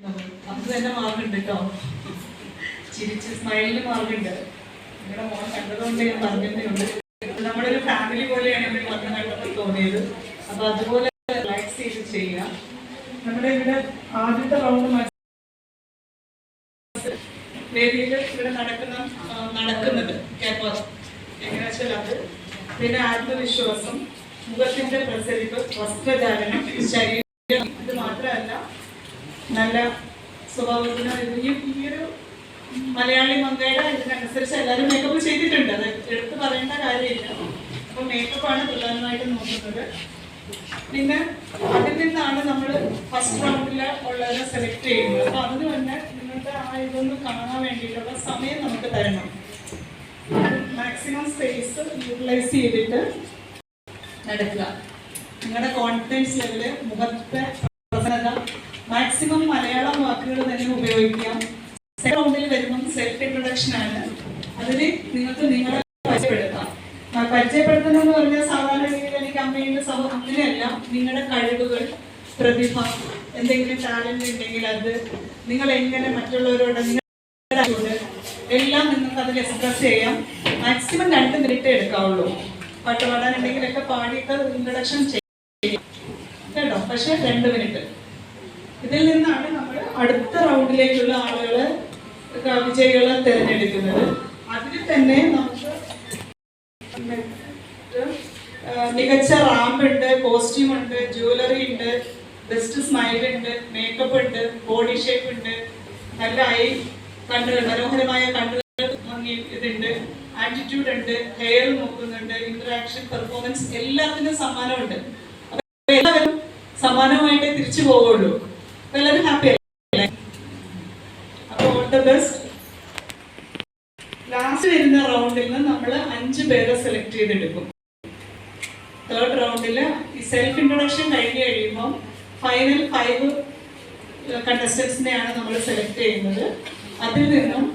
അത് തന്നെ മാർക്കുണ്ട് കേട്ടോ. ചിരിച്ച് സ്മൈലിന് മാർക്കുണ്ട്. നിങ്ങളുടെ മോൻ കണ്ടതുകൊണ്ട് ഞാൻ പറഞ്ഞതേ ഉണ്ട്. നമ്മുടെ ഒരു ഫാമിലി പോലെയാണ് എനിക്ക് വന്ന് കണ്ടപ്പോൾ തോന്നിയത്. അപ്പൊ അതുപോലെ റിലാക്സ് ചെയ്ത് ചെയ്യുക. നമ്മുടെ ഇവിടെ ആദ്യത്തെ റൗണ്ട് വേദിയിൽ ഇവിടെ നടക്കുന്നത് ക്യാമ്പസ് എങ്ങനെയാ വെച്ചാൽ അത് പിന്നെ ആത്മവിശ്വാസം, മുഖത്തിന്റെ പ്രസരിപ്പ്, വസ്ത്രധാരണം, ശരീരം, ഇത് മാത്രമല്ല നല്ല സ്വഭാവത്തിന് ഈയൊരു മലയാളി മങ്കയുടെ ഇതിനനുസരിച്ച് എല്ലാവരും മേക്കപ്പ് ചെയ്തിട്ടുണ്ട്. അത് എടുത്ത് പറയേണ്ട കാര്യമില്ല. അപ്പൊ മേക്കപ്പാണ് പ്രധാനമായിട്ട് നോക്കുന്നത്. പിന്നെ അതിൽ നിന്നാണ് നമ്മൾ ഫസ്റ്റ് റൗണ്ടിൽ ഉള്ളവരെ സെലക്ട് ചെയ്യുന്നത്. അപ്പൊ അതിന് തന്നെ നിങ്ങൾക്ക് ആ ഇതൊന്ന് കാണാൻ വേണ്ടിയിട്ടുള്ള സമയം നമുക്ക് തരണം. മാക്സിമം സ്പേസ് യൂട്ടിലൈസ് ചെയ്തിട്ട് നടക്കുക. നിങ്ങളുടെ കോൺഫിഡൻസ് ലെവല്, മുഖത്തെ പ്രസന്നത, മാക്സിമം മലയാളം വാക്കുകൾ തന്നെ ഉപയോഗിക്കാം. സെക്കൻഡ് റൗണ്ടിൽ വരുമ്പം സെൽഫ് ഇൻട്രൊഡക്ഷൻ ആണ്. അതിൽ നിങ്ങൾക്ക് നിങ്ങളെ പരിചയപ്പെടുത്താം. പരിചയപ്പെടുത്തുന്നതെന്ന് പറഞ്ഞാൽ സാധാരണ രീതിയിൽ എനിക്ക് അമ്മയുടെ സമൂഹം അങ്ങനെയല്ല. നിങ്ങളുടെ കഴിവുകൾ, പ്രതിഭ, എന്തെങ്കിലും ടാലന്റ് ഉണ്ടെങ്കിൽ അത് നിങ്ങൾ എങ്ങനെ മറ്റുള്ളവരോട് എല്ലാം നിങ്ങൾക്ക് അതിൽ എക്സ്പ്രസ് ചെയ്യാം. മാക്സിമം 2 മിനിറ്റ് എടുക്കാവുള്ളൂ. പാട്ട് പാടാനുണ്ടെങ്കിലൊക്കെ പാടിയിട്ട് ഇൻട്രൊഡക്ഷൻ ചെയ്യാം കേട്ടോ. പക്ഷെ 2 മിനിറ്റ്. ഇതിൽ നിന്നാണ് നമ്മൾ അടുത്ത റൗണ്ടിലേക്കുള്ള ആളുകളെ, വിജയികളെ തിരഞ്ഞെടുക്കുന്നത്. അതിൽ തന്നെ നമുക്ക് മികച്ച റാമ്പ് ഉണ്ട്, കോസ്റ്റ്യൂം ഉണ്ട്, ജ്വല്ലറി ഉണ്ട്, ബെസ്റ്റ് സ്മൈൽ ഉണ്ട്, മേക്കപ്പ് ഉണ്ട്, ബോഡി ഷേപ്പ് ഉണ്ട്, നല്ല കണ്ണുകൾ, മനോഹരമായ കണ്ണുകൾ ഇതുണ്ട്, ആറ്റിറ്റ്യൂഡ് ഉണ്ട്, ഹെയർ നോക്കുന്നുണ്ട്, ഇന്ററാക്ഷൻ, പെർഫോമൻസ്, എല്ലാത്തിനും സമ്മാനമുണ്ട്. അപ്പൊ എല്ലാവരും സമ്മാനമായിട്ടേ തിരിച്ചു പോവുള്ളൂ. അപ്പൊ എല്ലാവരും ഹാപ്പി അല്ലേ? അപ്പൊ ഓൾ ദ ബെസ്റ്റ്. ലാസ്റ്റ് വരുന്ന റൗണ്ടിൽ നിന്ന് നമ്മൾ 5 പേരെ സെലക്ട് ചെയ്തെടുക്കും. തേർഡ് റൗണ്ടിൽ ഈ സെൽഫ് ഇൻട്രൊഡക്ഷൻ കഴിഞ്ഞ് കഴിയുമ്പോൾ ഫൈനൽ 5 കണ്ടസ്റ്റൻസിനെയാണ് നമ്മൾ സെലക്ട് ചെയ്യുന്നത്. അതിൽ നിന്നും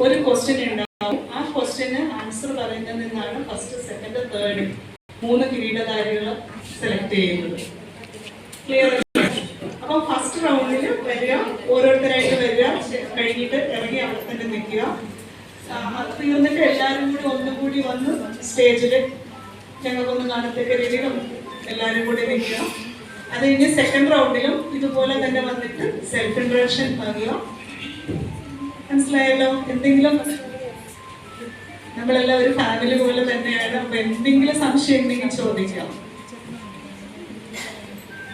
ഒരു ക്വസ്റ്റ്യൻ ഉണ്ടാവും. ആ ക്വസ്റ്റ്യന് ആൻസർ പറയുന്നതിൽ നിന്നാണ് ഫസ്റ്റ്, സെക്കൻഡ്, തേർഡ് 3 കിരീടധാരികളെ സെലക്ട് ചെയ്യുന്നത്. ക്ലിയർ? അപ്പം ഫസ്റ്റ് റൗണ്ടിൽ വരിക, ഓരോരുത്തരായിട്ട് വരിക, കഴിഞ്ഞിട്ട് ഇറങ്ങി അവിടെ തന്നെ നിൽക്കുക. അത് തീർന്നിട്ട് എല്ലാവരും കൂടി ഒന്നുകൂടി വന്ന് സ്റ്റേജിൽ ഞങ്ങൾക്കൊന്ന് കാണത്തക്ക രീതിയിൽ എല്ലാവരും കൂടി നിൽക്കുക. അത് കഴിഞ്ഞ് സെക്കൻഡ് റൗണ്ടിലും ഇതുപോലെ തന്നെ വന്നിട്ട് സെൽഫ് ഇൻട്രൊഡക്ഷൻ പറയുക. മനസ്സിലായല്ലോ? എന്തെങ്കിലും നമ്മളെല്ലാം ഒരു ഫാമിലി പോലെ തന്നെയാണ്. അപ്പൊ എന്തെങ്കിലും സംശയം ഉണ്ടെങ്കിൽ ചോദിക്കാം.